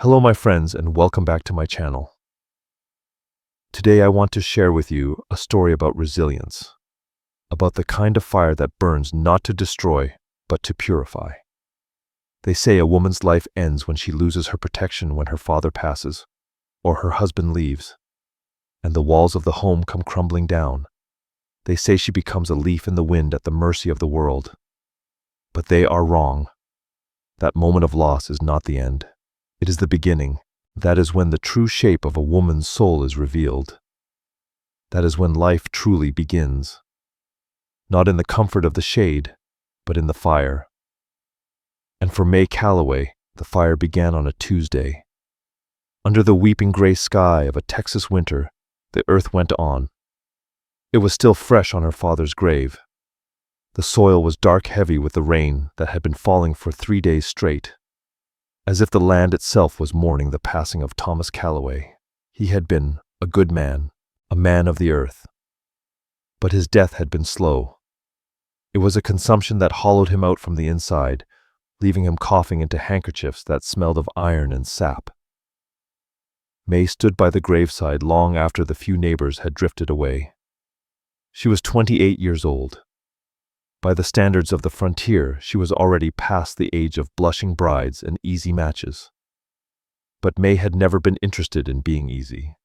Hello my friends and welcome back to my channel. Today I want to share with you a story about resilience, about the kind of fire that burns not to destroy, but to purify. They say a woman's life ends when she loses her protection when her father passes, or her husband leaves, and the walls of the home come crumbling down. They say she becomes a leaf in the wind at the mercy of the world. But they are wrong. That moment of loss is not the end. It is the beginning. That is when the true shape of a woman's soul is revealed. That is when life truly begins. Not in the comfort of the shade, but in the fire. And for May Calloway, the fire began on a Tuesday. Under the weeping gray sky of a Texas winter, the earth went on. It was still fresh on her father's grave. The soil was dark heavy with the rain that had been falling for 3 days straight, as if the land itself was mourning the passing of Thomas Calloway. He had been a good man, a man of the earth. But his death had been slow. It was a consumption that hollowed him out from the inside, leaving him coughing into handkerchiefs that smelled of iron and sap. May stood by the graveside long after the few neighbors had drifted away. She was 28 years old. By the standards of the frontier, she was already past the age of blushing brides and easy matches. But May had never been interested in being easy.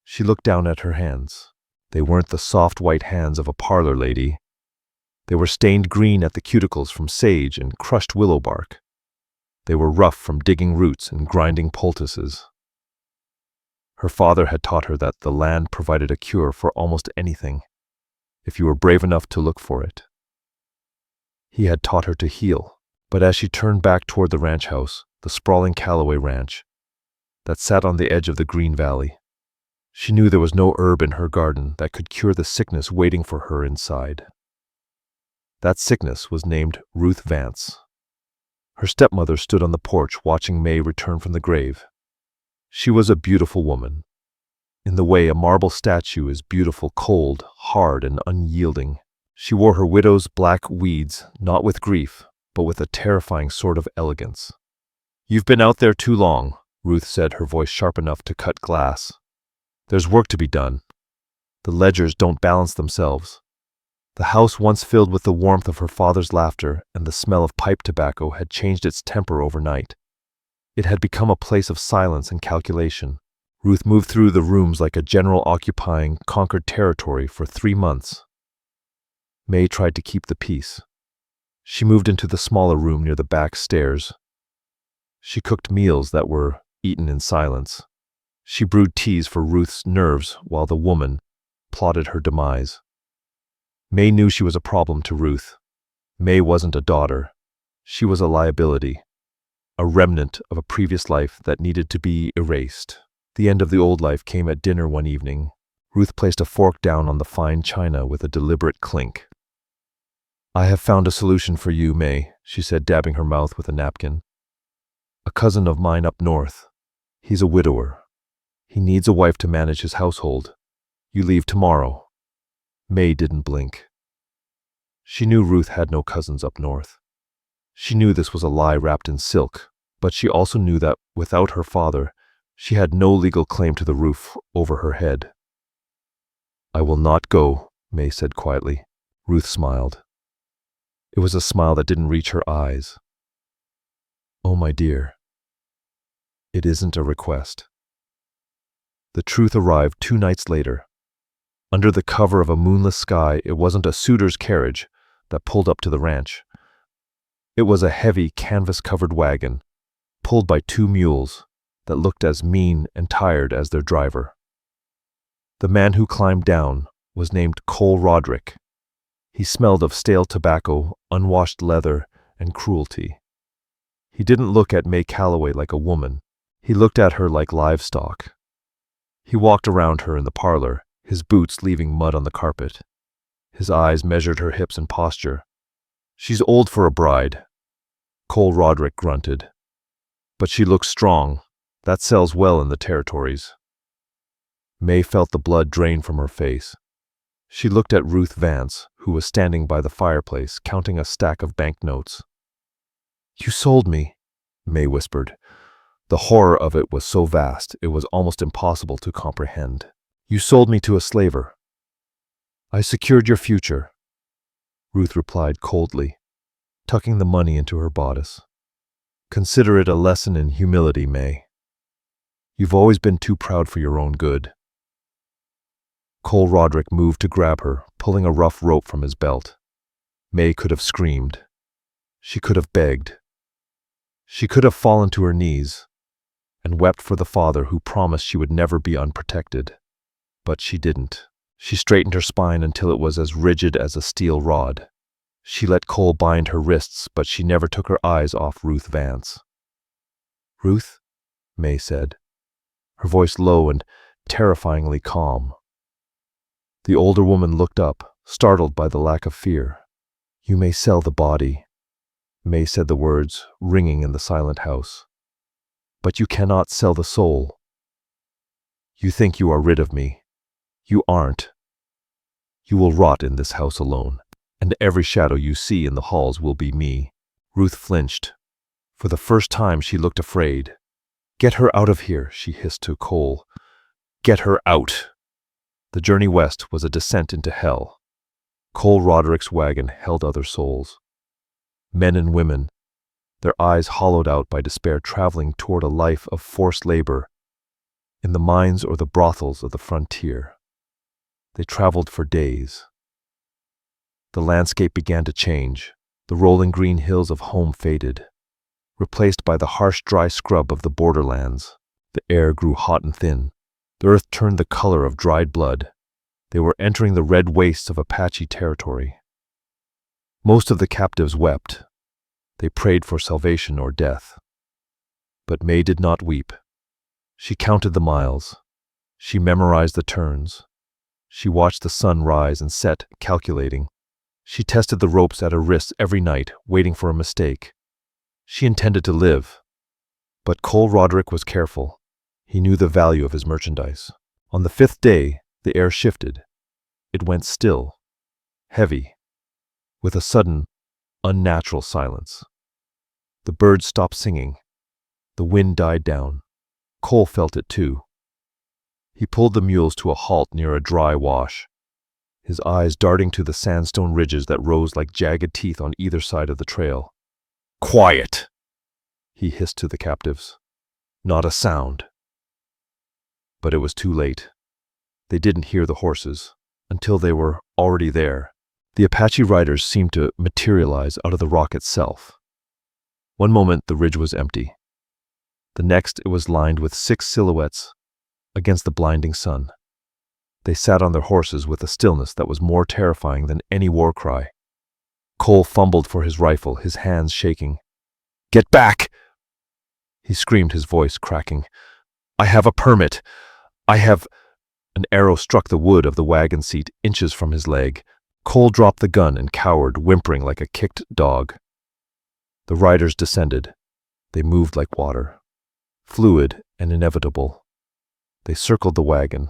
She looked down at her hands. They weren't the soft white hands of a parlor lady. They were stained green at the cuticles from sage and crushed willow bark. They were rough from digging roots and grinding poultices. Her father had taught her that the land provided a cure for almost anything, if you were brave enough to look for it. He had taught her to heal, but as she turned back toward the ranch house, the sprawling Calloway ranch, that sat on the edge of the green valley, she knew there was no herb in her garden that could cure the sickness waiting for her inside. That sickness was named Ruth Vance. Her stepmother stood on the porch watching May return from the grave. She was a beautiful woman, in the way a marble statue is beautiful, cold, hard, and unyielding. She wore her widow's black weeds, not with grief, but with a terrifying sort of elegance. "You've been out there too long," Ruth said, her voice sharp enough to cut glass. "There's work to be done. The ledgers don't balance themselves." The house, once filled with the warmth of her father's laughter and the smell of pipe tobacco, had changed its temper overnight. It had become a place of silence and calculation. Ruth moved through the rooms like a general occupying conquered territory for 3 months. May tried to keep the peace. She moved into the smaller room near the back stairs. She cooked meals that were eaten in silence. She brewed teas for Ruth's nerves while the woman plotted her demise. May knew she was a problem to Ruth. May wasn't a daughter. She was a liability, a remnant of a previous life that needed to be erased. The end of the old life came at dinner one evening. Ruth placed a fork down on the fine china with a deliberate clink. "I have found a solution for you, May," she said, dabbing her mouth with a napkin. "A cousin of mine up north. He's a widower. He needs a wife to manage his household. You leave tomorrow." May didn't blink. She knew Ruth had no cousins up north. She knew this was a lie wrapped in silk, but she also knew that without her father, she had no legal claim to the roof over her head. "I will not go," May said quietly. Ruth smiled. It was a smile that didn't reach her eyes. "Oh, my dear, it isn't a request." The truth arrived 2 nights later. Under the cover of a moonless sky, it wasn't a suitor's carriage that pulled up to the ranch. It was a heavy, canvas-covered wagon, pulled by 2 mules that looked as mean and tired as their driver. The man who climbed down was named Cole Roderick. He smelled of stale tobacco, unwashed leather, and cruelty. He didn't look at May Calloway like a woman. He looked at her like livestock. He walked around her in the parlor, his boots leaving mud on the carpet. His eyes measured her hips and posture. "She's old for a bride," Cole Roderick grunted. "But she looks strong. That sells well in the territories." May felt the blood drain from her face. She looked at Ruth Vance, who was standing by the fireplace, counting a stack of banknotes. "You sold me," May whispered. The horror of it was so vast, it was almost impossible to comprehend. "You sold me to a slaver. I secured your future," Ruth replied coldly, tucking the money into her bodice. "Consider it a lesson in humility, May. You've always been too proud for your own good." Cole Roderick moved to grab her, pulling a rough rope from his belt. May could have screamed. She could have begged. She could have fallen to her knees and wept for the father who promised she would never be unprotected. But she didn't. She straightened her spine until it was as rigid as a steel rod. She let Cole bind her wrists, but she never took her eyes off Ruth Vance. "Ruth?" May said, her voice low and terrifyingly calm. The older woman looked up, startled by the lack of fear. "You may sell the body," May said, the words ringing in the silent house. "But you cannot sell the soul. You think you are rid of me. You aren't. You will rot in this house alone, and every shadow you see in the halls will be me." Ruth flinched. For the first time she looked afraid. "Get her out of here," she hissed to Cole. "Get her out." The journey west was a descent into hell. Cole Roderick's wagon held other souls. Men and women, their eyes hollowed out by despair, traveling toward a life of forced labor in the mines or the brothels of the frontier. They traveled for days. The landscape began to change. The rolling green hills of home faded, replaced by the harsh, dry scrub of the borderlands. The air grew hot and thin. The earth turned the color of dried blood. They were entering the red wastes of Apache territory. Most of the captives wept. They prayed for salvation or death. But May did not weep. She counted the miles. She memorized the turns. She watched the sun rise and set, calculating. She tested the ropes at her wrists every night, waiting for a mistake. She intended to live. But Cole Roderick was careful. He knew the value of his merchandise. On the 5th day, the air shifted. It went still, heavy, with a sudden, unnatural silence. The birds stopped singing. The wind died down. Cole felt it too. He pulled the mules to a halt near a dry wash, his eyes darting to the sandstone ridges that rose like jagged teeth on either side of the trail. "Quiet!" he hissed to the captives. "Not a sound." But it was too late. They didn't hear the horses until they were already there. The Apache riders seemed to materialize out of the rock itself. One moment the ridge was empty. The next it was lined with 6 silhouettes against the blinding sun. They sat on their horses with a stillness that was more terrifying than any war cry. Cole fumbled for his rifle, his hands shaking. "Get back!" he screamed, his voice cracking. "I have a permit. I have—" An arrow struck the wood of the wagon seat inches from his leg. Cole dropped the gun and cowered, whimpering like a kicked dog. The riders descended. They moved like water, fluid and inevitable. They circled the wagon,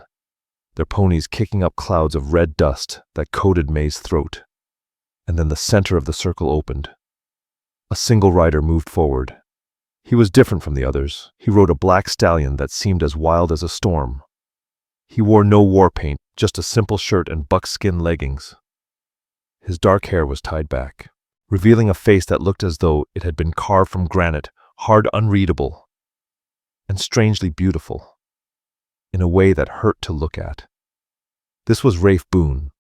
their ponies kicking up clouds of red dust that coated May's throat. And then the center of the circle opened. A single rider moved forward. He was different from the others. He rode a black stallion that seemed as wild as a storm. He wore no war paint, just a simple shirt and buckskin leggings. His dark hair was tied back, revealing a face that looked as though it had been carved from granite, hard, unreadable, and strangely beautiful, in a way that hurt to look at. This was Rafe Boone,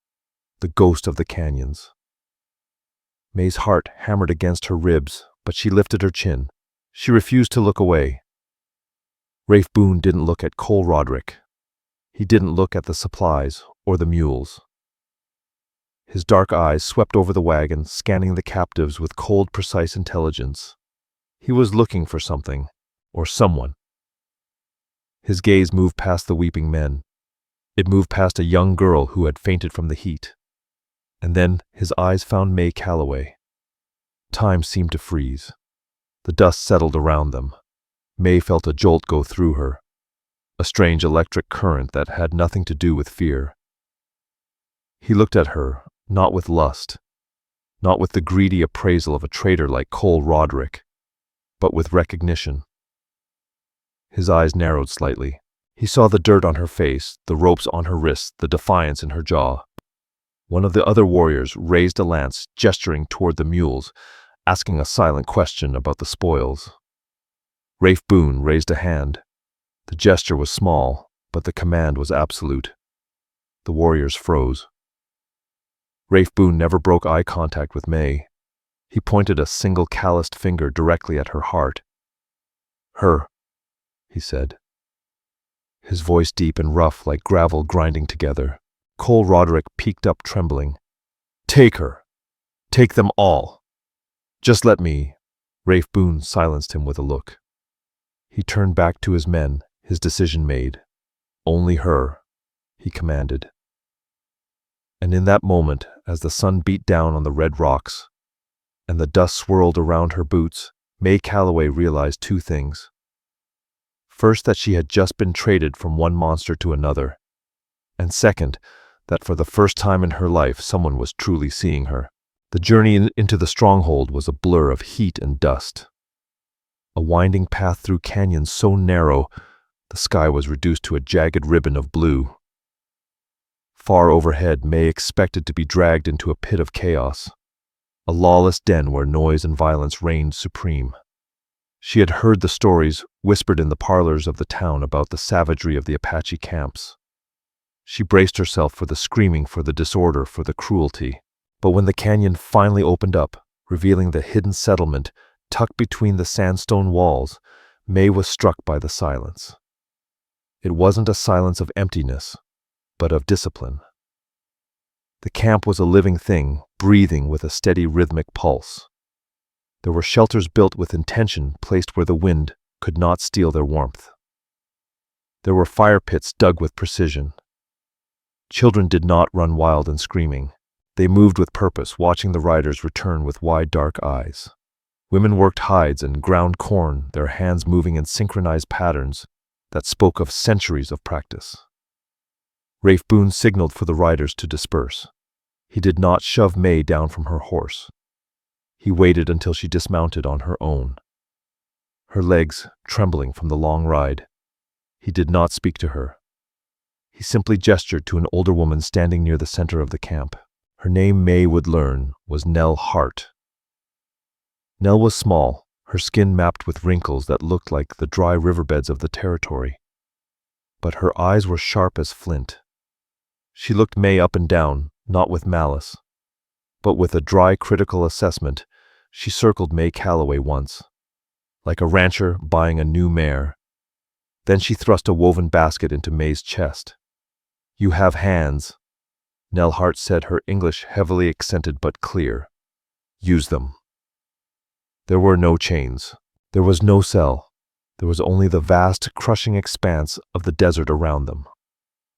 the ghost of the canyons. May's heart hammered against her ribs, but she lifted her chin. She refused to look away. Rafe Boone didn't look at Cole Roderick. He didn't look at the supplies or the mules. His dark eyes swept over the wagon, scanning the captives with cold, precise intelligence. He was looking for something, or someone. His gaze moved past the weeping men. It moved past a young girl who had fainted from the heat. And then his eyes found May Calloway. Time seemed to freeze. The dust settled around them. May felt a jolt go through her, a strange electric current that had nothing to do with fear. He looked at her, not with lust, not with the greedy appraisal of a traitor like Cole Roderick, but with recognition. His eyes narrowed slightly. He saw the dirt on her face, the ropes on her wrists, the defiance in her jaw. One of the other warriors raised a lance, gesturing toward the mules, asking a silent question about the spoils. Rafe Boone raised a hand. The gesture was small, but the command was absolute. The warriors froze. Rafe Boone never broke eye contact with May. He pointed a single calloused finger directly at her heart. "Her," he said. His voice deep and rough like gravel grinding together. Cole Roderick peeked up trembling. "Take her. Take them all. Just let me." Rafe Boone silenced him with a look. He turned back to his men, his decision made. "Only her," he commanded. And in that moment, as the sun beat down on the red rocks, and the dust swirled around her boots, May Calloway realized two things. First, that she had just been traded from one monster to another. And second, that for the first time in her life someone was truly seeing her. The journey into the stronghold was a blur of heat and dust. A winding path through canyons so narrow, the sky was reduced to a jagged ribbon of blue. Far overhead, May expected to be dragged into a pit of chaos, a lawless den where noise and violence reigned supreme. She had heard the stories whispered in the parlors of the town about the savagery of the Apache camps. She braced herself for the screaming, for the disorder, for the cruelty. But when the canyon finally opened up, revealing the hidden settlement tucked between the sandstone walls, May was struck by the silence. It wasn't a silence of emptiness, but of discipline. The camp was a living thing, breathing with a steady rhythmic pulse. There were shelters built with intention, placed where the wind could not steal their warmth. There were fire pits dug with precision. Children did not run wild and screaming. They moved with purpose, watching the riders return with wide, dark eyes. Women worked hides and ground corn, their hands moving in synchronized patterns that spoke of centuries of practice. Rafe Boone signaled for the riders to disperse. He did not shove May down from her horse. He waited until she dismounted on her own. Her legs trembling from the long ride, he did not speak to her. He simply gestured to an older woman standing near the center of the camp. Her name, May would learn, was Nell Hart. Nell was small, her skin mapped with wrinkles that looked like the dry riverbeds of the territory. But her eyes were sharp as flint. She looked May up and down, not with malice, but with a dry, critical assessment. She circled May Calloway once, like a rancher buying a new mare. Then she thrust a woven basket into May's chest. "You have hands," Nell Hart said, her English heavily accented but clear. "Use them." There were no chains. There was no cell. There was only the vast, crushing expanse of the desert around them.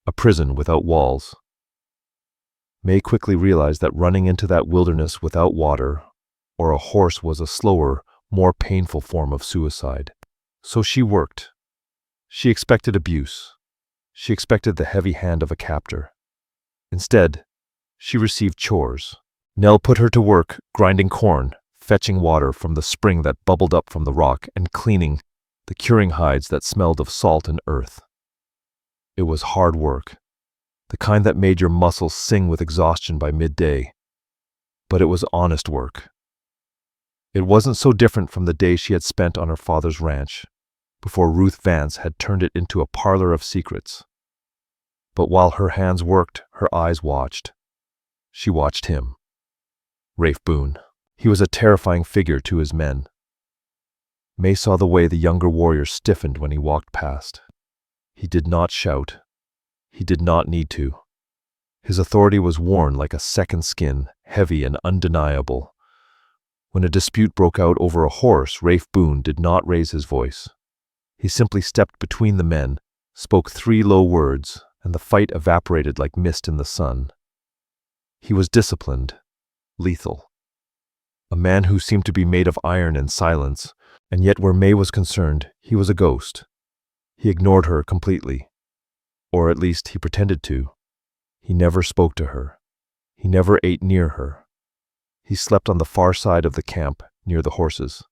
A prison without walls. May quickly realized that running into that wilderness without water or a horse was a slower, more painful form of suicide. So she worked. She expected abuse. She expected the heavy hand of a captor. Instead, she received chores. Nell put her to work grinding corn, fetching water from the spring that bubbled up from the rock, and cleaning the curing hides that smelled of salt and earth. It was hard work, the kind that made your muscles sing with exhaustion by midday. But it was honest work. It wasn't so different from the day she had spent on her father's ranch, before Ruth Vance had turned it into a parlor of secrets. But while her hands worked, her eyes watched. She watched him. Rafe Boone. He was a terrifying figure to his men. May saw the way the younger warrior stiffened when he walked past. He did not shout. He did not need to. His authority was worn like a second skin, heavy and undeniable. When a dispute broke out over a horse, Rafe Boone did not raise his voice. He simply stepped between the men, spoke 3 low words, and the fight evaporated like mist in the sun. He was disciplined, lethal. A man who seemed to be made of iron and silence, and yet where May was concerned, he was a ghost. He ignored her completely. Or at least he pretended to. He never spoke to her. He never ate near her. He slept on the far side of the camp, near the horses.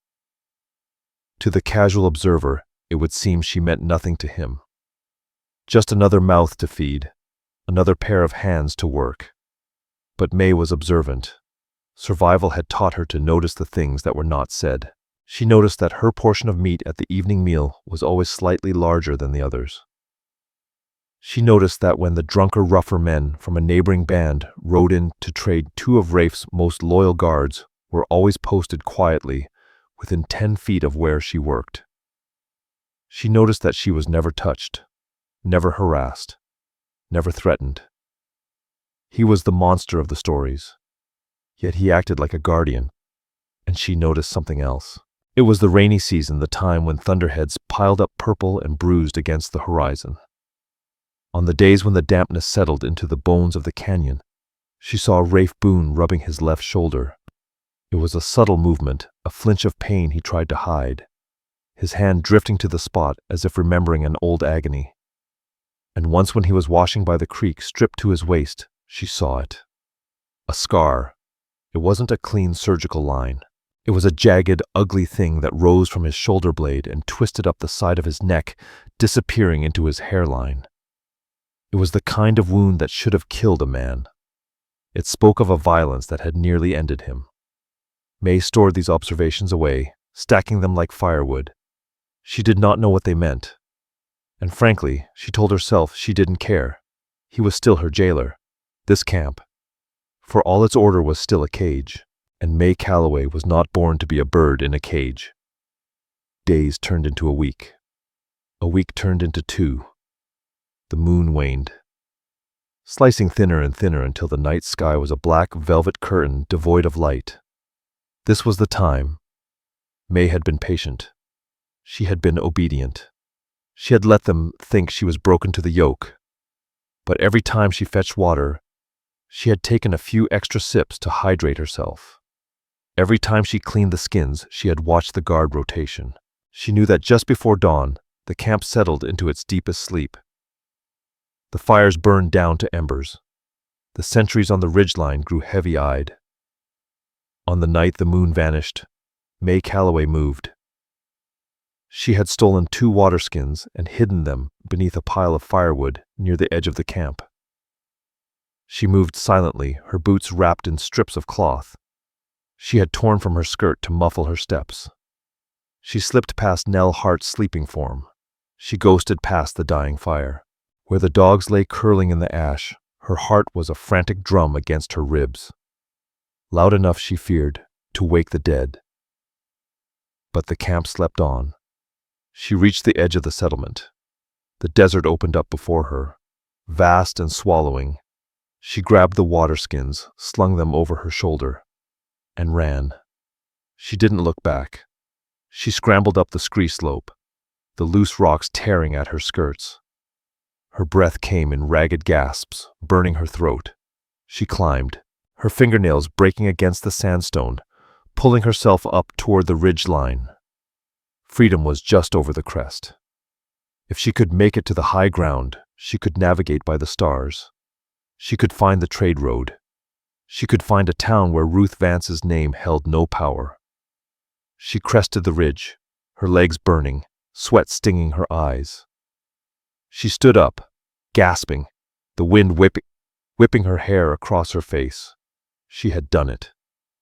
To the casual observer, it would seem she meant nothing to him. Just another mouth to feed, another pair of hands to work. But May was observant. Survival had taught her to notice the things that were not said. She noticed that her portion of meat at the evening meal was always slightly larger than the others. She noticed that when the drunker, rougher men from a neighboring band rode in to trade, two of Rafe's most loyal guards were always posted quietly within 10 feet of where she worked. She noticed that she was never touched, never harassed, never threatened. He was the monster of the stories, yet he acted like a guardian, and she noticed something else. It was the rainy season, the time when thunderheads piled up purple and bruised against the horizon. On the days when the dampness settled into the bones of the canyon, she saw Rafe Boone rubbing his left shoulder. It was a subtle movement, a flinch of pain he tried to hide, his hand drifting to the spot as if remembering an old agony. And once when he was washing by the creek, stripped to his waist, she saw it. A scar. It wasn't a clean surgical line. It was a jagged, ugly thing that rose from his shoulder blade and twisted up the side of his neck, disappearing into his hairline. It was the kind of wound that should have killed a man. It spoke of a violence that had nearly ended him. May stored these observations away, stacking them like firewood. She did not know what they meant. And frankly, she told herself she didn't care. He was still her jailer. This camp, for all its order, was still a cage, and May Calloway was not born to be a bird in a cage. Days turned into a week. A week turned into 2. The moon waned, slicing thinner and thinner until the night sky was a black velvet curtain devoid of light. This was the time. May had been patient. She had been obedient. She had let them think she was broken to the yoke. But every time she fetched water, she had taken a few extra sips to hydrate herself. Every time she cleaned the skins, she had watched the guard rotation. She knew that just before dawn, the camp settled into its deepest sleep. The fires burned down to embers. The sentries on the ridgeline grew heavy-eyed. On the night the moon vanished, May Calloway moved. She had stolen 2 water skins and hidden them beneath a pile of firewood near the edge of the camp. She moved silently, her boots wrapped in strips of cloth. She had torn from her skirt to muffle her steps. She slipped past Nell Hart's sleeping form. She ghosted past the dying fire. Where the dogs lay curling in the ash, her heart was a frantic drum against her ribs. Loud enough, she feared, to wake the dead. But the camp slept on. She reached the edge of the settlement. The desert opened up before her, vast and swallowing. She grabbed the water skins, slung them over her shoulder, and ran. She didn't look back. She scrambled up the scree slope, the loose rocks tearing at her skirts. Her breath came in ragged gasps, burning her throat. She climbed, her fingernails breaking against the sandstone, pulling herself up toward the ridge line. Freedom was just over the crest. If she could make it to the high ground, she could navigate by the stars. She could find the trade road. She could find a town where Ruth Vance's name held no power. She crested the ridge, her legs burning, sweat stinging her eyes. She stood up, gasping, the wind whipping her hair across her face. She had done it.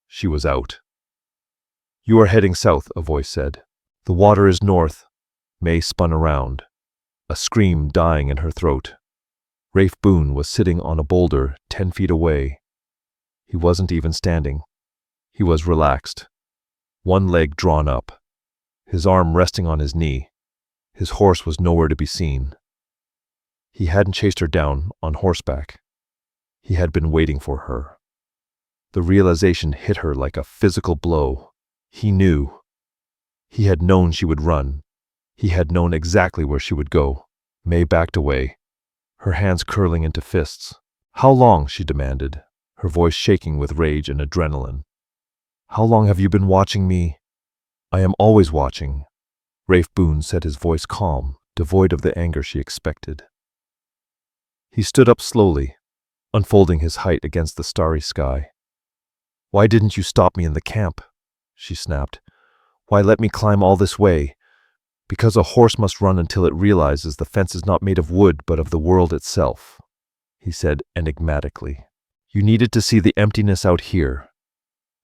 She was out. "You are heading south," a voice said. "The water is north." May spun around, a scream dying in her throat. Rafe Boone was sitting on a boulder 10 feet away. He wasn't even standing. He was relaxed, one leg drawn up, his arm resting on his knee. His horse was nowhere to be seen. He hadn't chased her down on horseback. He had been waiting for her. The realization hit her like a physical blow. He knew. He had known she would run. He had known exactly where she would go. May backed away, her hands curling into fists. "How long?" she demanded, her voice shaking with rage and adrenaline. "How long have you been watching me?" "I am always watching," Rafe Boone said, his voice calm, devoid of the anger she expected. He stood up slowly, unfolding his height against the starry sky. "Why didn't you stop me in the camp?" she snapped. "Why let me climb all this way? Because a horse must run until it realizes the fence is not made of wood but of the world itself, he said enigmatically. You needed to see the emptiness out here.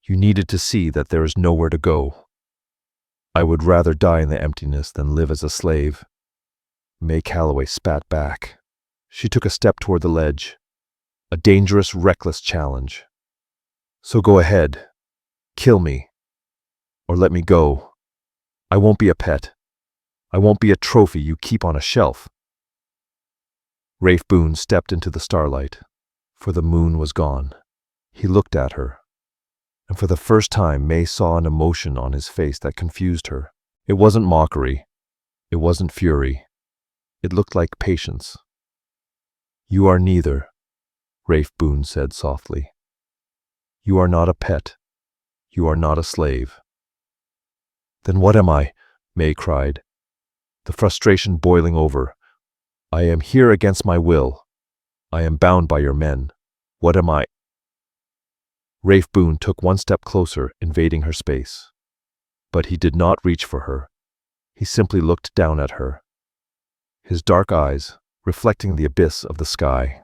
You needed to see that there is nowhere to go. I would rather die in the emptiness than live as a slave. May Calloway spat back. She took a step toward the ledge. A dangerous, reckless challenge. So go ahead. Kill me. Or let me go. I won't be a pet. I won't be a trophy you keep on a shelf. Rafe Boone stepped into the starlight, for the moon was gone. He looked at her, and for the first time May saw an emotion on his face that confused her. It wasn't mockery. It wasn't fury. It looked like patience. You are neither, Rafe Boone said softly. You are not a pet. You are not a slave. Then what am I? May cried, the frustration boiling over. I am here against my will. I am bound by your men. What am I? Rafe Boone took one step closer, invading her space. But he did not reach for her. He simply looked down at her, his dark eyes reflecting the abyss of the sky.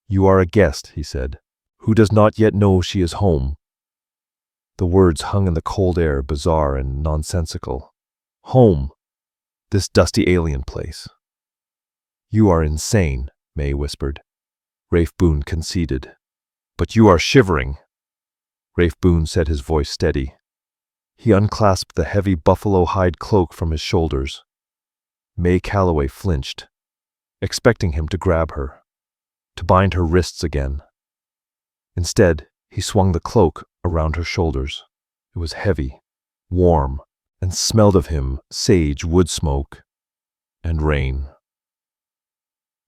You are a guest, he said, who does not yet know she is home. The words hung in the cold air, bizarre and nonsensical. Home. This dusty alien place. You are insane, May whispered. Rafe Boone conceded. But you are shivering. Rafe Boone said, his voice steady. He unclasped the heavy buffalo hide cloak from his shoulders. May Calloway flinched, expecting him to grab her, to bind her wrists again. Instead, he swung the cloak around her shoulders. It was heavy, warm, and smelled of him, sage, wood smoke, and rain.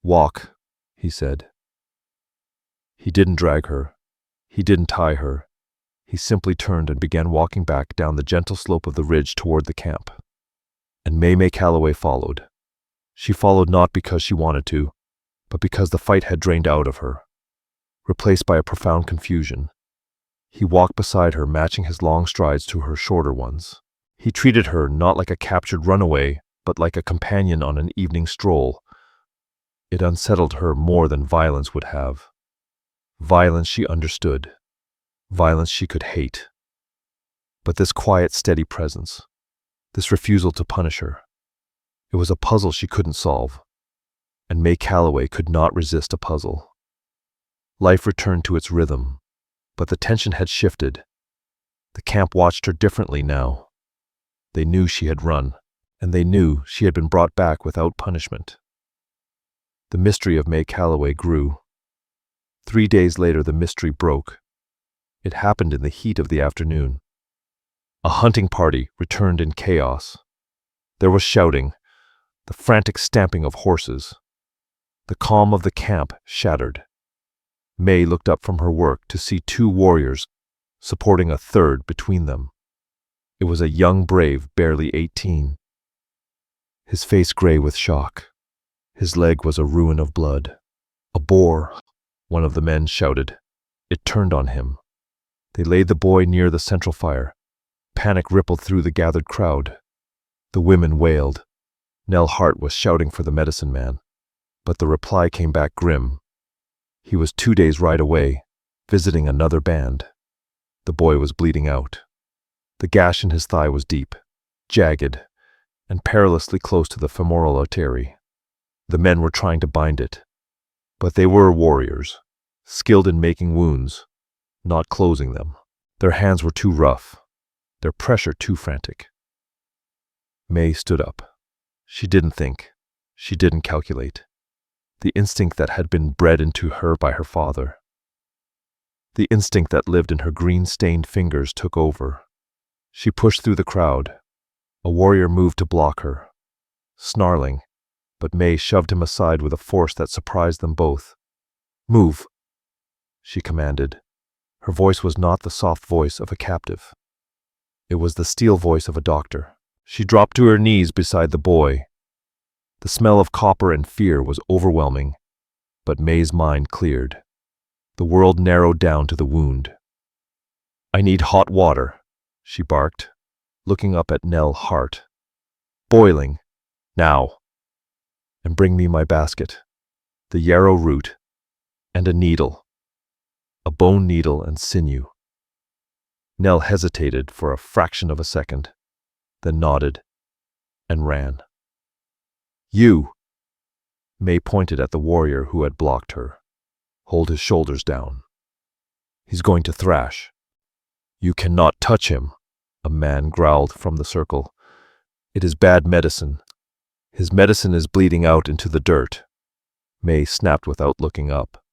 Walk, he said. He didn't drag her. He didn't tie her. He simply turned and began walking back down the gentle slope of the ridge toward the camp. And May Calloway followed. She followed not because she wanted to, but because the fight had drained out of her, replaced by a profound confusion. He walked beside her, matching his long strides to her shorter ones. He treated her not like a captured runaway, but like a companion on an evening stroll. It unsettled her more than violence would have. Violence she understood. Violence she could hate. But this quiet, steady presence, this refusal to punish her, it was a puzzle she couldn't solve. And May Calloway could not resist a puzzle. Life returned to its rhythm, but the tension had shifted. The camp watched her differently now. They knew she had run, and they knew she had been brought back without punishment. The mystery of May Calloway grew. 3 days later, the mystery broke. It happened in the heat of the afternoon. A hunting party returned in chaos. There was shouting, the frantic stamping of horses. The calm of the camp shattered. May looked up from her work to see 2 warriors, supporting a third between them. It was a young brave, barely 18. His face gray with shock. His leg was a ruin of blood. A boar, one of the men shouted. It turned on him. They laid the boy near the central fire. Panic rippled through the gathered crowd. The women wailed. Nell Hart was shouting for the medicine man, but the reply came back grim. He was 2 days' ride away, visiting another band. The boy was bleeding out. The gash in his thigh was deep, jagged, and perilously close to the femoral artery. The men were trying to bind it, but they were warriors, skilled in making wounds, not closing them. Their hands were too rough, their pressure too frantic. May stood up. She didn't think. She didn't calculate. The instinct that had been bred into her by her father. The instinct that lived in her green-stained fingers took over. She pushed through the crowd. A warrior moved to block her, snarling, but May shoved him aside with a force that surprised them both. Move, she commanded. Her voice was not the soft voice of a captive. It was the steel voice of a doctor. She dropped to her knees beside the boy. The smell of copper and fear was overwhelming, but May's mind cleared. The world narrowed down to the wound. I need hot water, she barked, looking up at Nell Hart. Boiling. Now. And bring me my basket, the yarrow root, and a needle, a bone needle and sinew. Nell hesitated for a fraction of a second, then nodded and ran. You! May pointed at the warrior who had blocked her. Hold his shoulders down. He's going to thrash. You cannot touch him, a man growled from the circle. It is bad medicine. His medicine is bleeding out into the dirt. May snapped without looking up.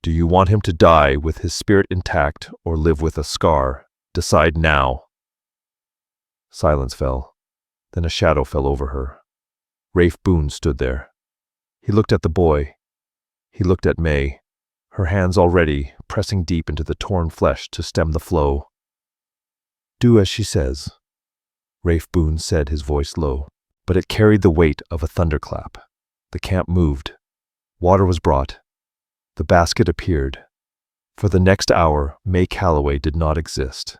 Do you want him to die with his spirit intact or live with a scar? Decide now. Silence fell. Then a shadow fell over her. Rafe Boone stood there. He looked at the boy. He looked at May, her hands already pressing deep into the torn flesh to stem the flow. Do as she says, Rafe Boone said, his voice low, but it carried the weight of a thunderclap. The camp moved. Water was brought. The basket appeared. For the next hour, May Calloway did not exist.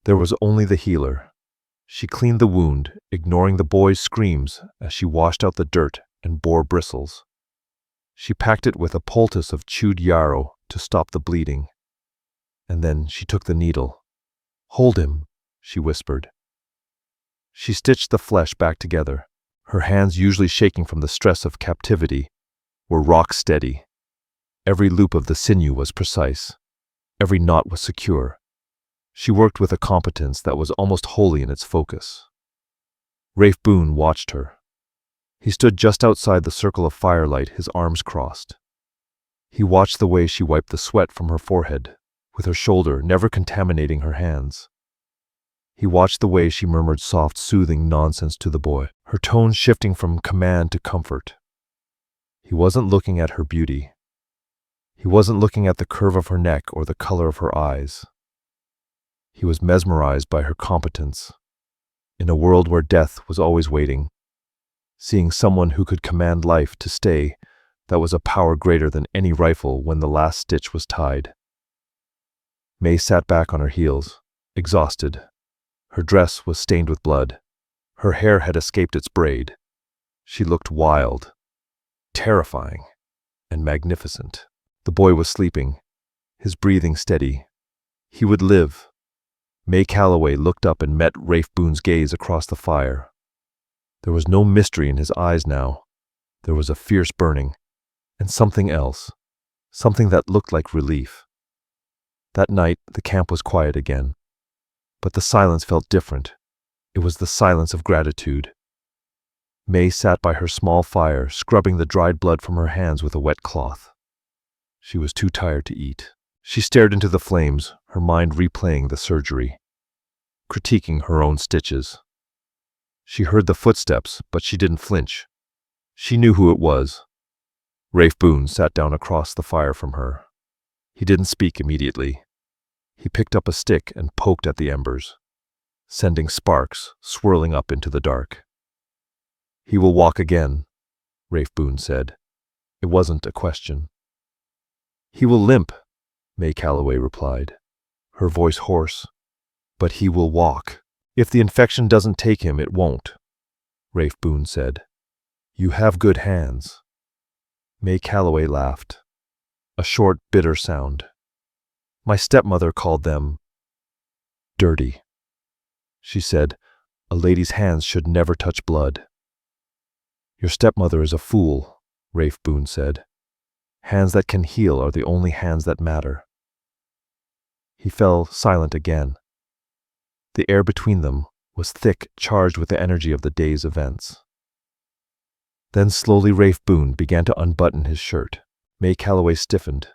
There was only the healer. She cleaned the wound, ignoring the boy's screams as she washed out the dirt and boar bristles. She packed it with a poultice of chewed yarrow to stop the bleeding. And then she took the needle. Hold him, she whispered. She stitched the flesh back together. Her hands, usually shaking from the stress of captivity, were rock steady. Every loop of the sinew was precise. Every knot was secure. She worked with a competence that was almost holy in its focus. Rafe Boone watched her. He stood just outside the circle of firelight, his arms crossed. He watched the way she wiped the sweat from her forehead, with her shoulder never contaminating her hands. He watched the way she murmured soft, soothing nonsense to the boy, her tone shifting from command to comfort. He wasn't looking at her beauty. He wasn't looking at the curve of her neck or the color of her eyes. He was mesmerized by her competence. In a world where death was always waiting, seeing someone who could command life to stay, that was a power greater than any rifle when the last stitch was tied. May sat back on her heels, exhausted. Her dress was stained with blood. Her hair had escaped its braid. She looked wild, terrifying, and magnificent. The boy was sleeping, his breathing steady. He would live. May Calloway looked up and met Rafe Boone's gaze across the fire. There was no mystery in his eyes now. There was a fierce burning, and something else, something that looked like relief. That night, the camp was quiet again. But the silence felt different. It was the silence of gratitude. May sat by her small fire, scrubbing the dried blood from her hands with a wet cloth. She was too tired to eat. She stared into the flames, her mind replaying the surgery, critiquing her own stitches. She heard the footsteps, but she didn't flinch. She knew who it was. Rafe Boone sat down across the fire from her. He didn't speak immediately. He picked up a stick and poked at the embers, sending sparks swirling up into the dark. He will walk again, Rafe Boone said. It wasn't a question. He will limp, May Calloway replied, her voice hoarse. But he will walk. If the infection doesn't take him, it won't, Rafe Boone said. You have good hands. May Calloway laughed, a short, bitter sound. My stepmother called them dirty. She said, a lady's hands should never touch blood. Your stepmother is a fool, Rafe Boone said. Hands that can heal are the only hands that matter. He fell silent again. The air between them was thick, charged with the energy of the day's events. Then slowly Rafe Boone began to unbutton his shirt. May Calloway stiffened.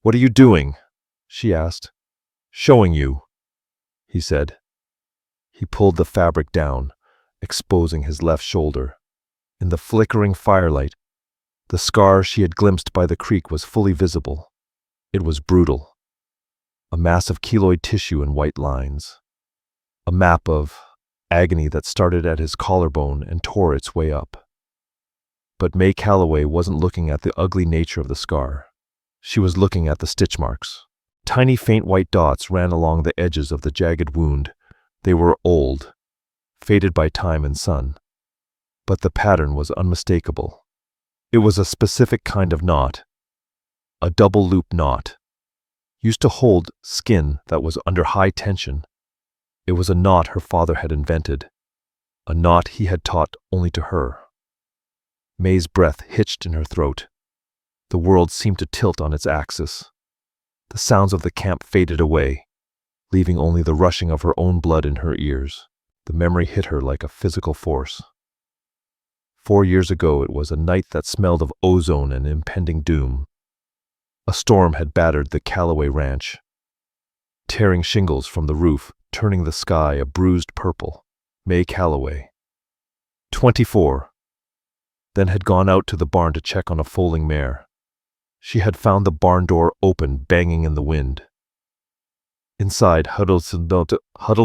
What are you doing? She asked. Showing you, he said. He pulled the fabric down, exposing his left shoulder. In the flickering firelight, the scar she had glimpsed by the creek was fully visible. It was brutal. A mass of keloid tissue and white lines. A map of agony that started at his collarbone and tore its way up. But May Calloway wasn't looking at the ugly nature of the scar. She was looking at the stitch marks. Tiny faint white dots ran along the edges of the jagged wound. They were old, faded by time and sun. But the pattern was unmistakable. It was a specific kind of knot, a double loop knot, used to hold skin that was under high tension. It was a knot her father had invented, a knot he had taught only to her. May's breath hitched in her throat. The world seemed to tilt on its axis. The sounds of the camp faded away, leaving only the rushing of her own blood in her ears. The memory hit her like a physical force. 4 years ago, it was a night that smelled of ozone and impending doom. A storm had battered the Callaway ranch, tearing shingles from the roof, turning the sky a bruised purple. May Callaway, 24, then had gone out to the barn to check on a foaling mare. She had found the barn door open, banging in the wind. Inside, huddled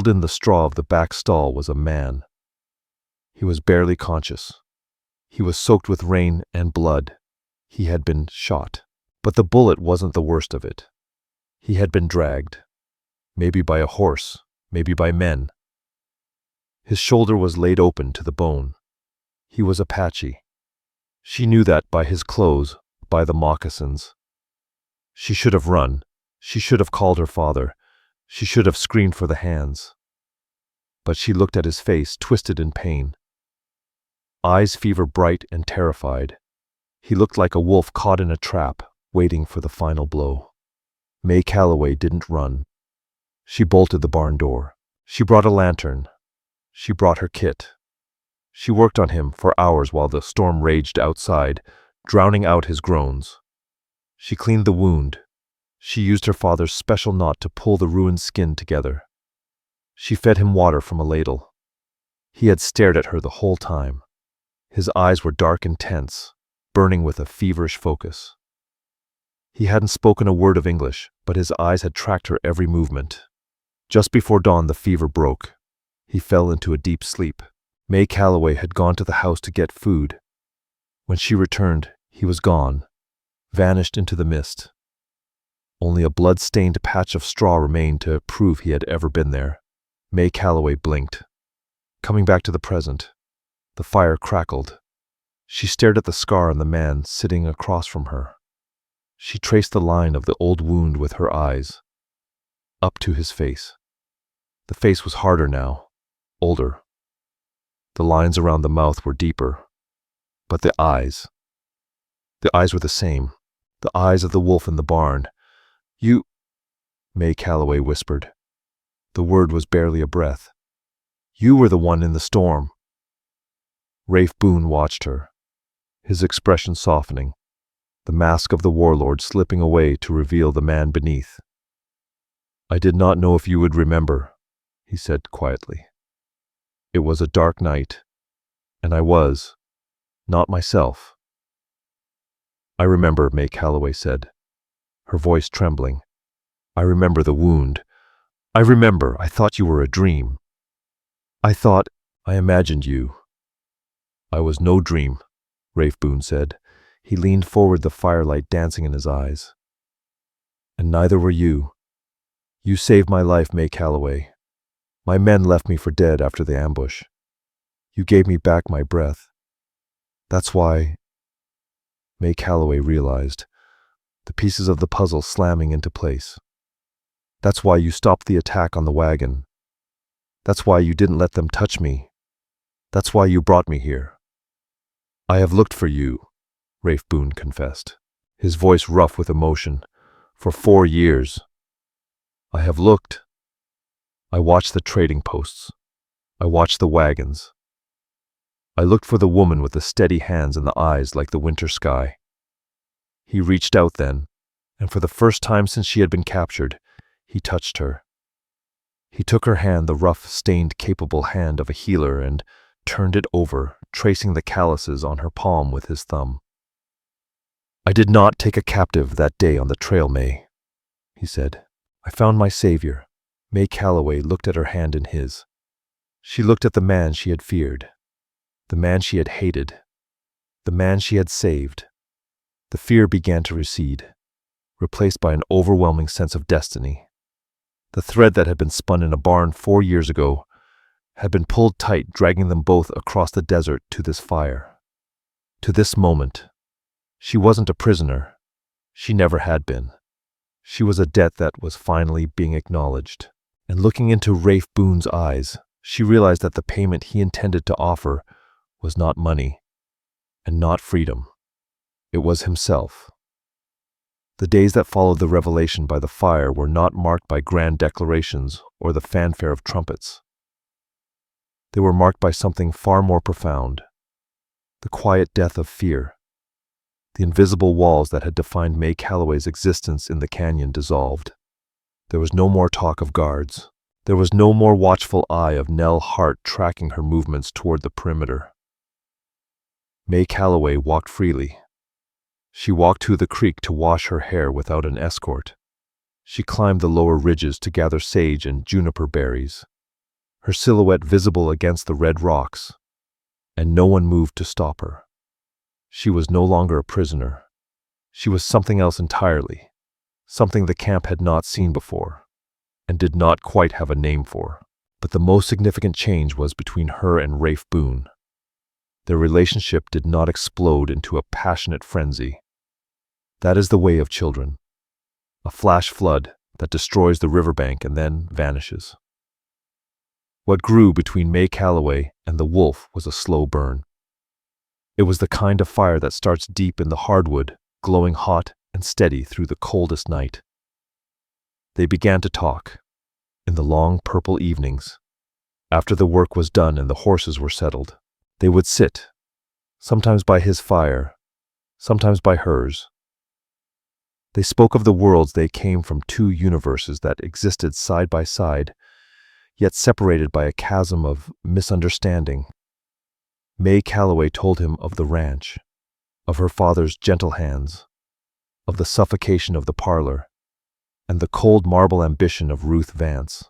in the straw of the back stall, was a man. He was barely conscious. He was soaked with rain and blood. He had been shot. But the bullet wasn't the worst of it. He had been dragged. Maybe by a horse, maybe by men. His shoulder was laid open to the bone. He was Apache. She knew that by his clothes, by the moccasins. She should have run. She should have called her father. She should have screamed for the hands. But she looked at his face, twisted in pain. Eyes fever bright and terrified. He looked like a wolf caught in a trap, waiting for the final blow. May Callaway didn't run. She bolted the barn door. She brought a lantern. She brought her kit. She worked on him for hours while the storm raged outside, drowning out his groans. She cleaned the wound. She used her father's special knot to pull the ruined skin together. She fed him water from a ladle. He had stared at her the whole time. His eyes were dark and tense, burning with a feverish focus. He hadn't spoken a word of English, but his eyes had tracked her every movement. Just before dawn, the fever broke. He fell into a deep sleep. May Callaway had gone to the house to get food. When she returned, he was gone, vanished into the mist. Only a blood-stained patch of straw remained to prove he had ever been there. May Callaway blinked. Coming back to the present, the fire crackled. She stared at the scar on the man sitting across from her. She traced the line of the old wound with her eyes, up to his face. The face was harder now, older. The lines around the mouth were deeper. But the eyes were the same. The eyes of the wolf in the barn. "You," May Callaway whispered. The word was barely a breath. "You were the one in the storm." Rafe Boone watched her, his expression softening, the mask of the warlord slipping away to reveal the man beneath. "I did not know if you would remember," he said quietly. "It was a dark night, and I was not myself." "I remember," May Callaway said, her voice trembling. "I remember the wound. I remember. I thought you were a dream. I imagined you." "I was no dream," Rafe Boone said. He leaned forward, the firelight dancing in his eyes. "And neither were you. You saved my life, May Callaway. My men left me for dead after the ambush. You gave me back my breath. That's why—" May Callaway realized, the pieces of the puzzle slamming into place. "That's why you stopped the attack on the wagon. That's why you didn't let them touch me. That's why you brought me here." "I have looked for you," Rafe Boone confessed, his voice rough with emotion, "for 4 years. I have looked. I watched the trading posts. I watched the wagons. I looked for the woman with the steady hands and the eyes like the winter sky." He reached out then, and for the first time since she had been captured, he touched her. He took her hand, the rough, stained, capable hand of a healer, and turned it over, tracing the calluses on her palm with his thumb. "I did not take a captive that day on the trail, May," he said. "I found my savior." May Callaway looked at her hand in his. She looked at the man she had feared, the man she had hated, the man she had saved. The fear began to recede, replaced by an overwhelming sense of destiny. The thread that had been spun in a barn 4 years ago had been pulled tight, dragging them both across the desert to this fire. To this moment. She wasn't a prisoner. She never had been. She was a debt that was finally being acknowledged. And looking into Rafe Boone's eyes, she realized that the payment he intended to offer was not money and not freedom. It was himself. The days that followed the revelation by the fire were not marked by grand declarations or the fanfare of trumpets. They were marked by something far more profound, the quiet death of fear. The invisible walls that had defined May Calloway's existence in the canyon dissolved. There was no more talk of guards. There was no more watchful eye of Nell Hart tracking her movements toward the perimeter. May Calloway walked freely. She walked to the creek to wash her hair without an escort. She climbed the lower ridges to gather sage and juniper berries, her silhouette visible against the red rocks, and no one moved to stop her. She was no longer a prisoner. She was something else entirely, something the camp had not seen before, and did not quite have a name for. But the most significant change was between her and Rafe Boone. Their relationship did not explode into a passionate frenzy. That is the way of children. A flash flood that destroys the riverbank and then vanishes. What grew between May Calloway and the wolf was a slow burn. It was the kind of fire that starts deep in the hardwood, glowing hot and steady through the coldest night. They began to talk, in the long purple evenings. After the work was done and the horses were settled, they would sit, sometimes by his fire, sometimes by hers. They spoke of the worlds they came from, two universes that existed side by side, yet separated by a chasm of misunderstanding. May Calloway told him of the ranch, of her father's gentle hands, of the suffocation of the parlor, and the cold marble ambition of Ruth Vance.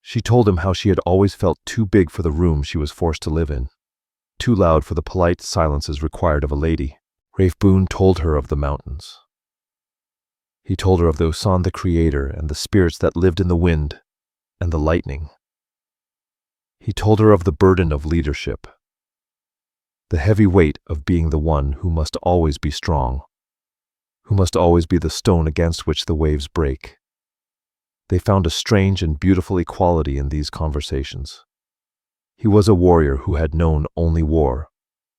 She told him how she had always felt too big for the room she was forced to live in, too loud for the polite silences required of a lady. Rafe Boone told her of the mountains. He told her of the Usan the Creator and the spirits that lived in the wind and the lightning. He told her of the burden of leadership, the heavy weight of being the one who must always be strong, who must always be the stone against which the waves break. They found a strange and beautiful equality in these conversations. He was a warrior who had known only war.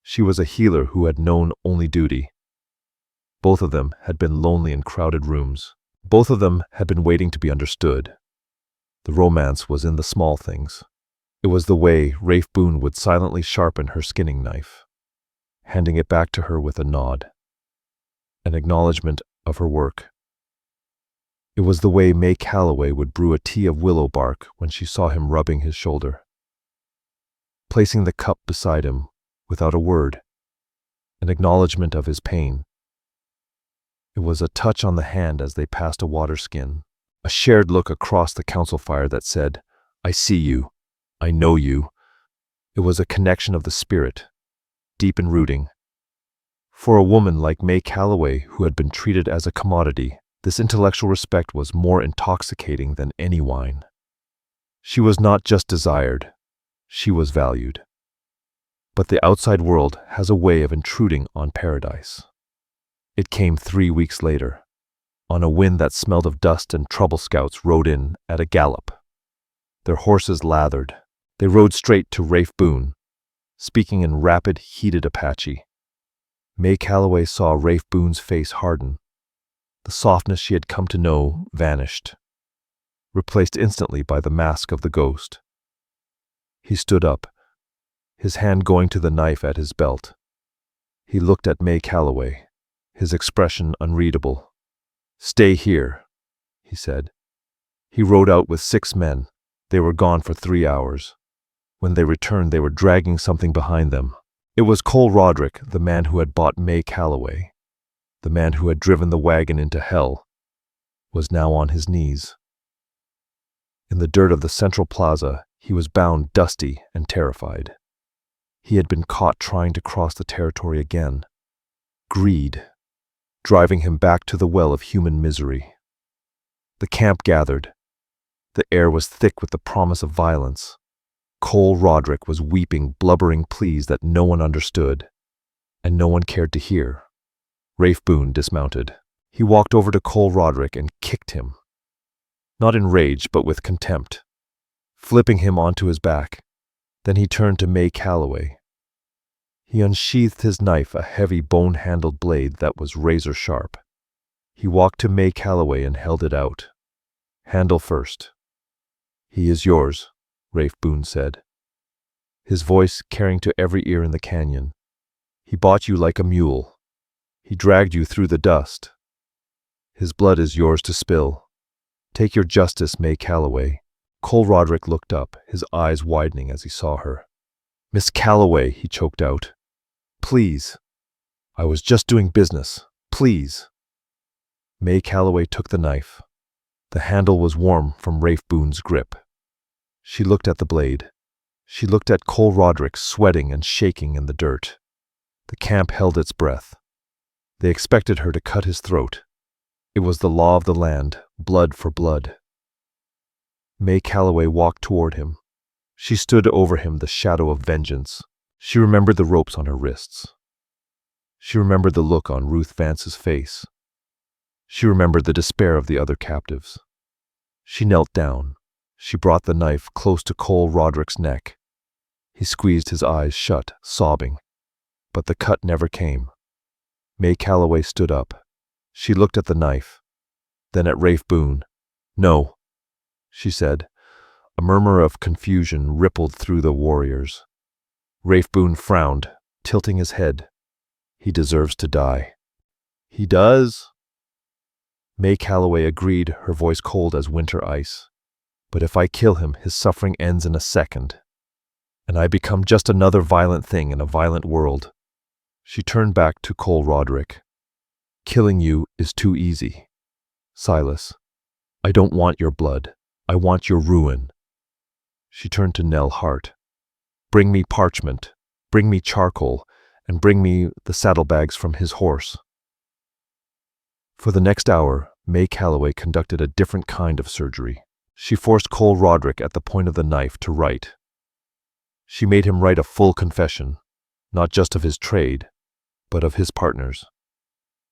She was a healer who had known only duty. Both of them had been lonely in crowded rooms. Both of them had been waiting to be understood. The romance was in the small things. It was the way Rafe Boone would silently sharpen her skinning knife, handing it back to her with a nod, an acknowledgement of her work. It was the way May Calloway would brew a tea of willow bark when she saw him rubbing his shoulder, placing the cup beside him without a word, an acknowledgement of his pain. It was a touch on the hand as they passed a water skin, a shared look across the council fire that said, "I see you. I know you." It was a connection of the spirit, deep and rooting. For a woman like May Calloway, who had been treated as a commodity, this intellectual respect was more intoxicating than any wine. She was not just desired, she was valued. But the outside world has a way of intruding on paradise. It came 3 weeks later, on a wind that smelled of dust, and trouble scouts rode in at a gallop. Their horses lathered. They rode straight to Rafe Boone, speaking in rapid, heated Apache. May Calloway saw Rafe Boone's face harden. The softness she had come to know vanished, replaced instantly by the mask of the ghost. He stood up, his hand going to the knife at his belt. He looked at May Calloway, his expression unreadable. "Stay here," he said. He rode out with 6 men. They were gone for 3 hours. When they returned, they were dragging something behind them. It was Cole Roderick, the man who had bought May Calloway, the man who had driven the wagon into hell, was now on his knees. In the dirt of the central plaza, he was bound, dusty and terrified. He had been caught trying to cross the territory again. Greed, driving him back to the well of human misery. The camp gathered. The air was thick with the promise of violence. Cole Roderick was weeping, blubbering pleas that no one understood, and no one cared to hear. Rafe Boone dismounted. He walked over to Cole Roderick and kicked him, not in rage but with contempt, flipping him onto his back. Then he turned to May Calloway. He unsheathed his knife, a heavy bone-handled blade that was razor-sharp. He walked to May Calloway and held it out. "Handle first." "He is yours," Rafe Boone said, his voice carrying to every ear in the canyon. "He bought you like a mule. He dragged you through the dust. His blood is yours to spill. Take your justice, May Calloway." Cole Roderick looked up, his eyes widening as he saw her. "Miss Calloway," he choked out. "Please. I was just doing business. Please." May Calloway took the knife. The handle was warm from Rafe Boone's grip. She looked at the blade. She looked at Cole Roderick sweating and shaking in the dirt. The camp held its breath. They expected her to cut his throat. It was the law of the land, blood for blood. May Calloway walked toward him. She stood over him, the shadow of vengeance. She remembered the ropes on her wrists. She remembered the look on Ruth Vance's face. She remembered the despair of the other captives. She knelt down. She brought the knife close to Cole Roderick's neck. He squeezed his eyes shut, sobbing. But the cut never came. May Calloway stood up. She looked at the knife, then at Rafe Boone. "No," she said. A murmur of confusion rippled through the warriors. Rafe Boone frowned, tilting his head. "He deserves to die." "He does?" May Calloway agreed, her voice cold as winter ice. "But if I kill him, his suffering ends in a second, and I become just another violent thing in a violent world." She turned back to Cole Roderick. "Killing you is too easy. Silas, I don't want your blood. I want your ruin." She turned to Nell Hart. "Bring me parchment, bring me charcoal, and bring me the saddlebags from his horse." For the next hour, May Calloway conducted a different kind of surgery. She forced Cole Roderick at the point of the knife to write. She made him write a full confession, not just of his trade, but of his partner's.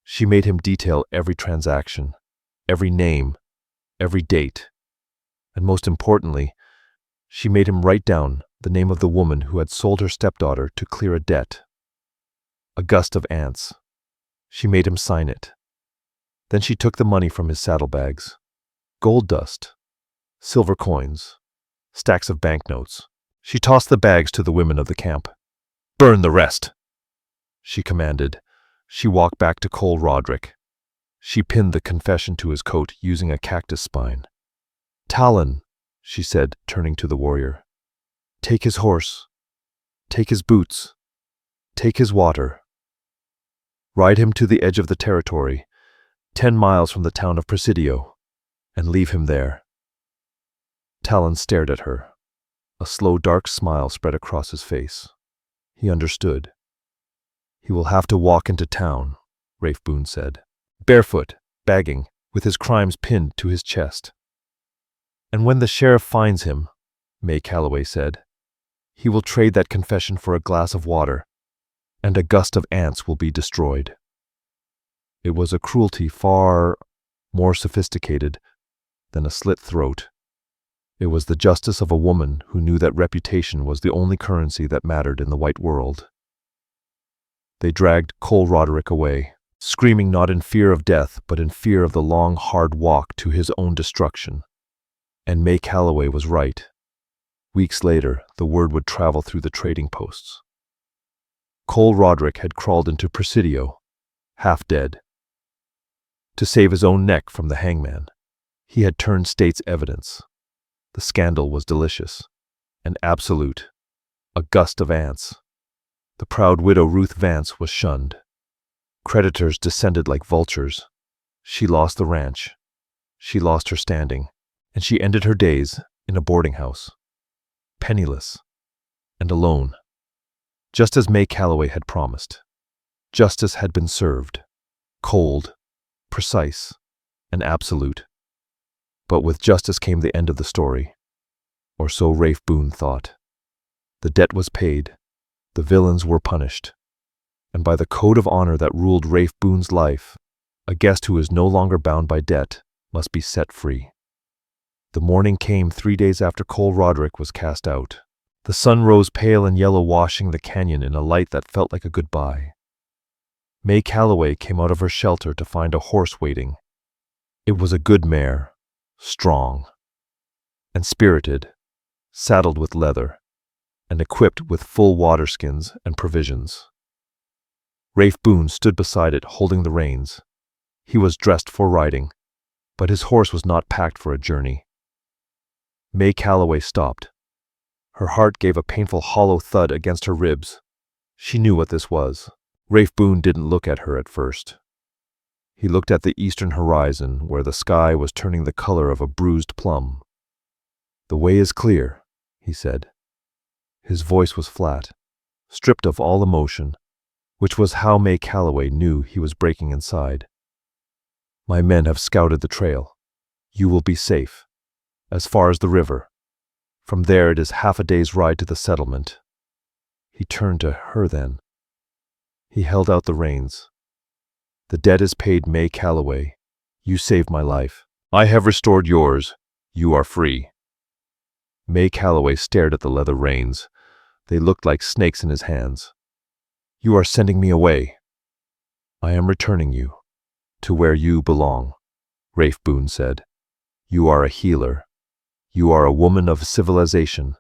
She made him detail every transaction, every name, every date, and most importantly, she made him write down the name of the woman who had sold her stepdaughter to clear a debt. Augusta Vance. She made him sign it. Then she took the money from his saddlebags. Gold dust, silver coins, stacks of banknotes. She tossed the bags to the women of the camp. "Burn the rest," she commanded. She walked back to Cole Roderick. She pinned the confession to his coat using a cactus spine. "Talon," she said, turning to the warrior. "Take his horse. Take his boots. Take his water. Ride him to the edge of the territory, 10 miles from the town of Presidio, and leave him there." Talon stared at her. A slow, dark smile spread across his face. He understood. "He will have to walk into town," Rafe Boone said. "Barefoot, bagging, with his crimes pinned to his chest. And when the sheriff finds him," May Calloway said, "he will trade that confession for a glass of water, and a gust of ants will be destroyed." It was a cruelty far more sophisticated than a slit throat. It was the justice of a woman who knew that reputation was the only currency that mattered in the white world. They dragged Cole Roderick away, screaming not in fear of death, but in fear of the long, hard walk to his own destruction. And May Calloway was right. Weeks later, the word would travel through the trading posts. Cole Roderick had crawled into Presidio, half dead. To save his own neck from the hangman, he had turned state's evidence. The scandal was delicious and absolute. A gust of ants. The proud widow Ruth Vance was shunned. Creditors descended like vultures. She lost the ranch. She lost her standing, and she ended her days in a boarding house, penniless and alone. Just as May Calloway had promised. Justice had been served. Cold, precise, and absolute. But with justice came the end of the story, or so Rafe Boone thought. The debt was paid. The villains were punished. And by the code of honor that ruled Rafe Boone's life, a guest who is no longer bound by debt must be set free. The morning came 3 days after Cole Roderick was cast out. The sun rose pale and yellow, washing the canyon in a light that felt like a goodbye. May Calloway came out of her shelter to find a horse waiting. It was a good mare, strong and spirited, saddled with leather, and equipped with full waterskins and provisions. Rafe Boone stood beside it, holding the reins. He was dressed for riding, but his horse was not packed for a journey. May Calloway stopped. Her heart gave a painful hollow thud against her ribs. She knew what this was. Rafe Boone didn't look at her at first. He looked at the eastern horizon, where the sky was turning the color of a bruised plum. "The way is clear," he said. His voice was flat, stripped of all emotion, which was how May Calloway knew he was breaking inside. "My men have scouted the trail. You will be safe, as far as the river. From there it is half a day's ride to the settlement." He turned to her then. He held out the reins. "The debt is paid, May Calloway. You saved my life. I have restored yours. You are free." May Calloway stared at the leather reins. They looked like snakes in his hands. "You are sending me away." "I am returning you to where you belong," Rafe Boone said. "You are a healer. You are a woman of civilization.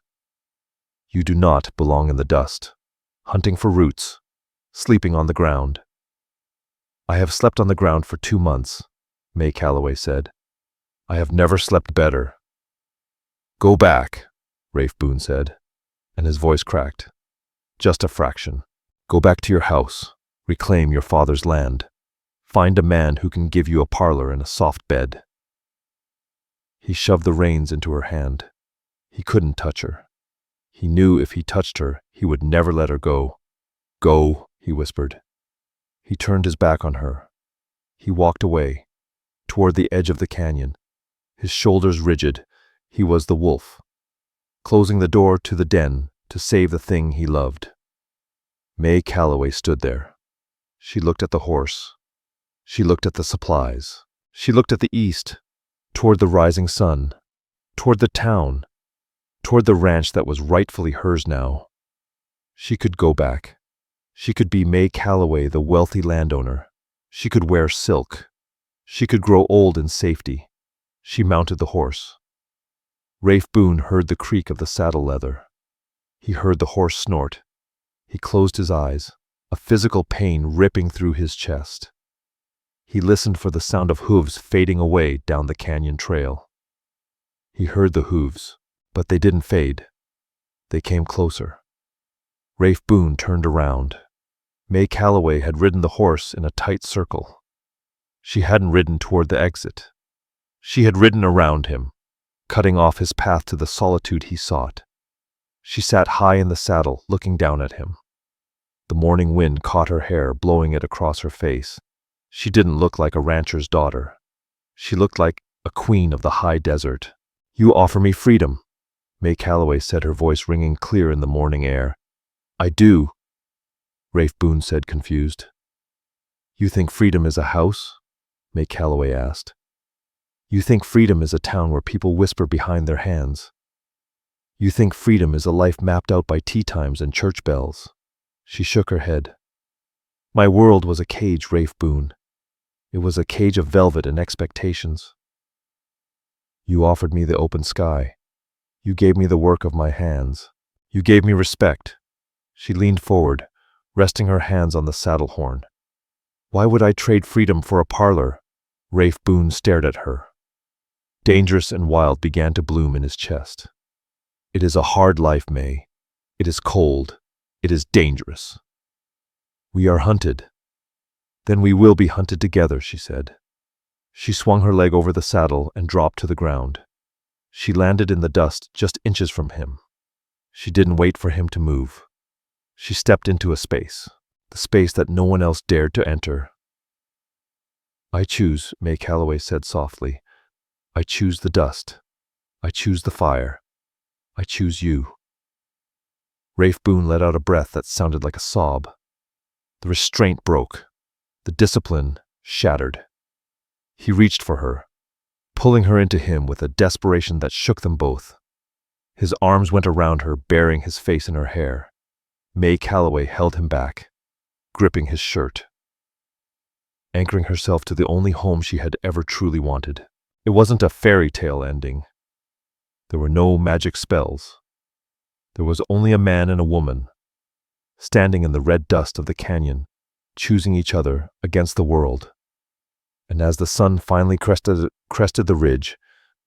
You do not belong in the dust, hunting for roots, sleeping on the ground." "I have slept on the ground for 2 months," May Calloway said. "I have never slept better." "Go back," Rafe Boone said, and his voice cracked. "Just a fraction. Go back to your house. Reclaim your father's land. Find a man who can give you a parlor and a soft bed." He shoved the reins into her hand. He couldn't touch her. He knew if he touched her, he would never let her go. "Go," he whispered. He turned his back on her. He walked away, toward the edge of the canyon, his shoulders rigid. He was the wolf, closing the door to the den to save the thing he loved. May Calloway stood there. She looked at the horse. She looked at the supplies. She looked at the east, toward the rising sun, toward the town, toward the ranch that was rightfully hers now. She could go back. She could be May Calloway, the wealthy landowner. She could wear silk. She could grow old in safety. She mounted the horse. Rafe Boone heard the creak of the saddle leather. He heard the horse snort. He closed his eyes, a physical pain ripping through his chest. He listened for the sound of hooves fading away down the canyon trail. He heard the hooves, but they didn't fade. They came closer. Rafe Boone turned around. May Calloway had ridden the horse in a tight circle. She hadn't ridden toward the exit. She had ridden around him, cutting off his path to the solitude he sought. She sat high in the saddle, looking down at him. The morning wind caught her hair, blowing it across her face. She didn't look like a rancher's daughter. She looked like a queen of the high desert. "You offer me freedom," May Calloway said, her voice ringing clear in the morning air. "I do," Rafe Boone said, confused. "You think freedom is a house?" May Calloway asked. "You think freedom is a town where people whisper behind their hands? You think freedom is a life mapped out by tea times and church bells?" She shook her head. "My world was a cage, Rafe Boone. It was a cage of velvet and expectations. You offered me the open sky. You gave me the work of my hands. You gave me respect." She leaned forward, resting her hands on the saddle horn. "Why would I trade freedom for a parlor?" Rafe Boone stared at her. Dangerous and wild began to bloom in his chest. "It is a hard life, May. It is cold. It is dangerous. We are hunted. Then we will be hunted together," she said. She swung her leg over the saddle and dropped to the ground. She landed in the dust just inches from him. She didn't wait for him to move. She stepped into a space, the space that no one else dared to enter. "I choose," May Calloway said softly. "I choose the dust. I choose the fire. I choose you." Rafe Boone let out a breath that sounded like a sob. The restraint broke. The discipline shattered. He reached for her, pulling her into him with a desperation that shook them both. His arms went around her, burying his face in her hair. May Calloway held him back, gripping his shirt, anchoring herself to the only home she had ever truly wanted. It wasn't a fairy tale ending. There were no magic spells. There was only a man and a woman, standing in the red dust of the canyon, choosing each other against the world. And as the sun finally crested the ridge,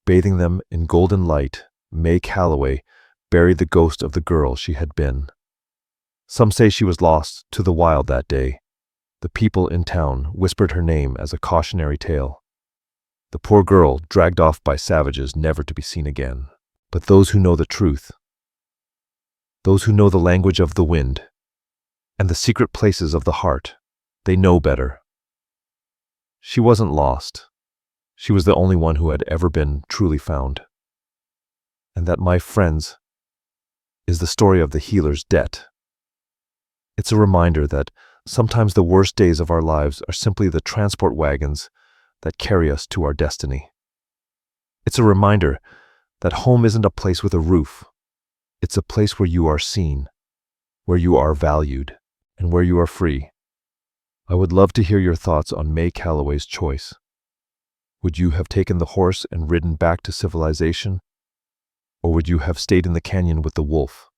bathing them in golden light, May Calloway buried the ghost of the girl she had been. Some say she was lost to the wild that day. The people in town whispered her name as a cautionary tale. The poor girl dragged off by savages never to be seen again. But those who know the truth, those who know the language of the wind and the secret places of the heart, they know better. She wasn't lost. She was the only one who had ever been truly found. And that, my friends, is the story of the healer's debt. It's a reminder that sometimes the worst days of our lives are simply the transport wagons that carry us to our destiny. It's a reminder that home isn't a place with a roof. It's a place where you are seen, where you are valued, and where you are free. I would love to hear your thoughts on May Calloway's choice. Would you have taken the horse and ridden back to civilization? Or would you have stayed in the canyon with the wolf?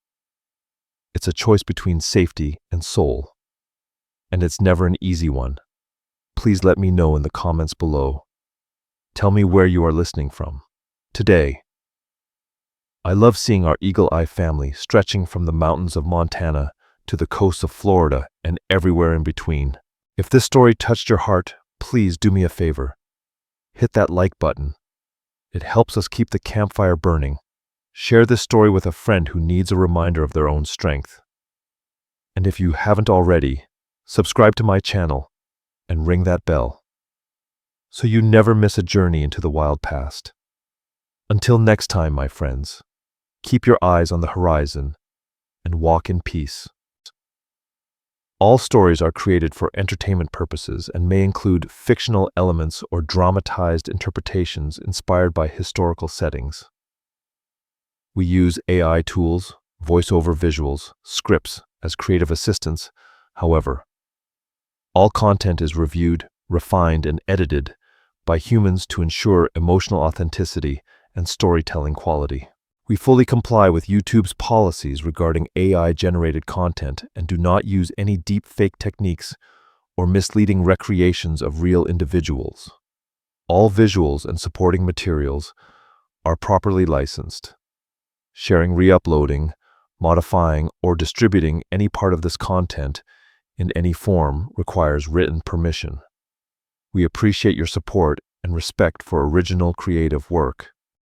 It's a choice between safety and soul. And it's never an easy one. Please let me know in the comments below. Tell me where you are listening from today. I love seeing our Eagle Eye family stretching from the mountains of Montana to the coasts of Florida and everywhere in between. If this story touched your heart, please do me a favor. Hit that like button. It helps us keep the campfire burning. Share this story with a friend who needs a reminder of their own strength. And if you haven't already, subscribe to my channel and ring that bell so you never miss a journey into the wild past. Until next time, my friends, keep your eyes on the horizon and walk in peace. All stories are created for entertainment purposes and may include fictional elements or dramatized interpretations inspired by historical settings. We use AI tools, voiceover visuals, scripts as creative assistants. However, all content is reviewed, refined, and edited by humans to ensure emotional authenticity and storytelling quality. We fully comply with YouTube's policies regarding AI-generated content and do not use any deepfake techniques or misleading recreations of real individuals. All visuals and supporting materials are properly licensed. Sharing, re-uploading, modifying, or distributing any part of this content in any form requires written permission. We appreciate your support and respect for original creative work.